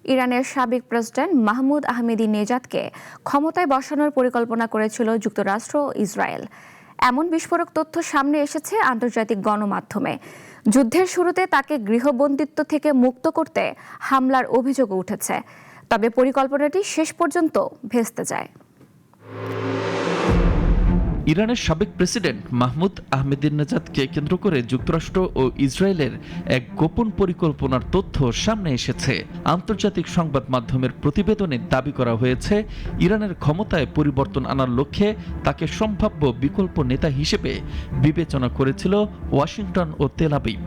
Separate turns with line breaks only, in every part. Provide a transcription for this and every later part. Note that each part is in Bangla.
ইরানের সাবেক প্রেসিডেন্ট মাহমুদ আহমেদিনেজাদকে ক্ষমতায় বসানোর পরিকল্পনা করেছিল যুক্তরাষ্ট্র ও ইসরায়েল। এমন বিস্ফোরক তথ্য সামনে এসেছে আন্তর্জাতিক গণমাধ্যমে। যুদ্ধের শুরুতে তাকে গৃহবন্দিত্ব থেকে মুক্ত করতে হামলার অভিযোগও উঠেছে, তবে পরিকল্পনাটি শেষ পর্যন্ত ভেস্তে যায়।
ইরানের সাবেক প্রেসিডেন্ট মাহমুদ আহমেদিনেজাদকে কেন্দ্র করে যুক্তরাষ্ট্র ও ইসরায়েলের এক গোপন পরিকল্পনার তথ্য সামনে এসেছে। আন্তর্জাতিক সংবাদ মাধ্যমের প্রতিবেদনে দাবি করা হয়েছে, ইরানের ক্ষমতায় পরিবর্তন আনার লক্ষ্যে তাকে সম্ভাব্য বিকল্প নেতা হিসেবে বিবেচনা করেছিল ওয়াশিংটন ও তেল আবিব।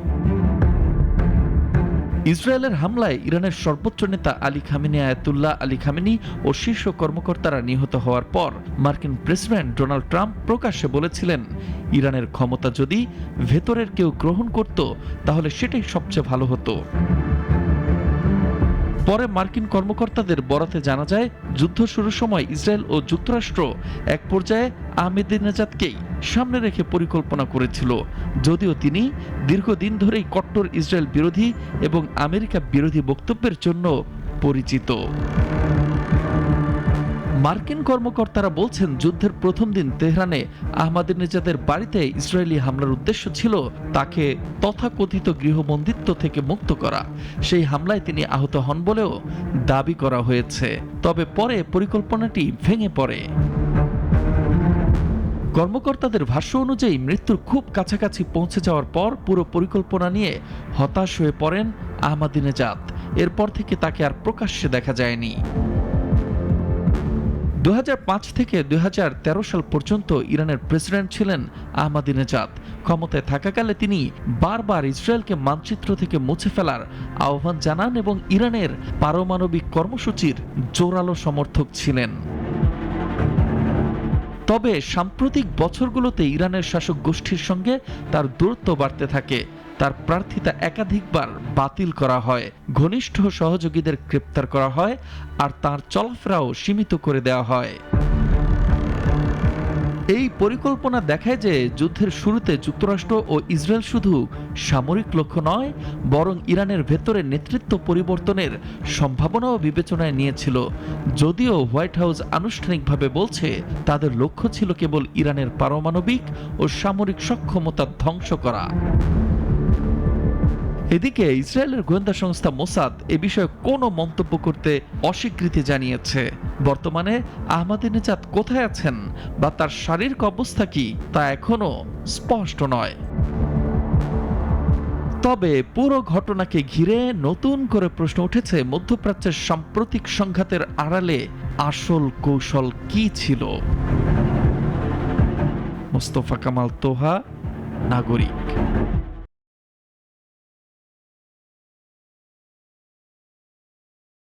ইসরায়েলের হামলায় ইরানের সর্বোচ্চ নেতা Ali Khamenei, Ayatollah Ali Khamenei ও শীর্ষ কর্মকর্তারা নিহত হওয়ার পর মার্কিন প্রেসিডেন্ট ডোনাল্ড ট্রাম্প প্রকাশ্যে বলেছিলেন, ইরানের ক্ষমতা যদি ভেতরের কেউ গ্রহণ করত তাহলে সেটাই সবচেয়ে ভালো হতো। পরে মার্কিন কর্মকর্তাদের বরাতে জানা যায়, যুদ্ধ শুরুর সময় ইসরায়েল ও যুক্তরাষ্ট্র এক পর্যায়ে আহমেদিনেজাদকেই সামনে রেখে পরিকল্পনা করেছিল, যদিও তিনি দীর্ঘদিন ধরেই কট্টর ইসরায়েল বিরোধী এবং আমেরিকা বিরোধী বক্তব্যের জন্য পরিচিত। মার্কিন কর্মকর্তারা বলছেন, যুদ্ধের প্রথম দিন তেহরানে আহমেদিনেজাদের বাড়িতে ইসরায়েলি হামলার উদ্দেশ্য ছিল তাকে তথাকথিত গৃহবন্দিত্ব থেকে মুক্ত করা। সেই হামলায় তিনি আহত হন বলেও দাবি করা হয়েছে, তবে পরে পরিকল্পনাটি ভেঙে পড়ে। কর্মকর্তাদের ভাষ্য অনুযায়ী মৃত্যুর খুব কাছাকাছি পৌঁছে যাওয়ার পর পুরো পরিকল্পনা নিয়ে হতাশ হয়ে পড়েন আহমেদিনেজাদ। এরপর থেকে তাকে আর প্রকাশ্যে দেখা যায়নি। 2005 থেকে 2013 সাল পর্যন্ত ইরানের প্রেসিডেন্ট ছিলেন আহমেদিনেজাদ। ক্ষমতায় থাকাকালে তিনি বারবার ইসরায়েলকে মানচিত্র থেকে মুছে ফেলার আহ্বান জানান এবং ইরানের পারমাণবিক কর্মসূচির জোরালো সমর্থক ছিলেন। তবে সাম্প্রতিক বছরগুলোতে ইরানের শাসক গোষ্ঠীর সঙ্গে তার দূরত্ব বাড়তে থাকে। তার প্রার্থিতা একাধিকবার বাতিল করা হয়, ঘনিষ্ঠ সহযোগীদের গ্রেপ্তার করা হয়, আর তার চলাফেরাও সীমিত করে দেওয়া হয়। এই পরিকল্পনা দেখায় যে যুদ্ধের শুরুতে যুক্তরাষ্ট্র ও ইসরায়েল শুধু সামরিক লক্ষ্য নয়, বরং ইরানের ভেতরে নেতৃত্ব পরিবর্তনের সম্ভাবনাও বিবেচনায় নিয়েছিল। যদিও হোয়াইট হাউস আনুষ্ঠানিকভাবে বলছে, তাদের লক্ষ্য ছিল কেবল ইরানের পারমাণবিক ও সামরিক সক্ষমতা ধ্বংস করা। এদিকে ইসরায়েলের গোয়েন্দা সংস্থা মোসাদ এ বিষয়ে কোনো মন্তব্য করতে অস্বীকৃতি জানিয়েছে। বর্তমানে আহমেদিনেজাদ কোথায় আছেন বা তার শারীরিক অবস্থা কি তা এখনো স্পষ্ট নয়। তবে পুরো ঘটনাকে ঘিরে নতুন করে প্রশ্ন উঠেছে, মধ্যপ্রাচ্যের সাম্প্রতিক সংঘাতের আড়ালে আসল কৌশল কি ছিল? মোস্তফা কামাল তোহা, নাগরিক।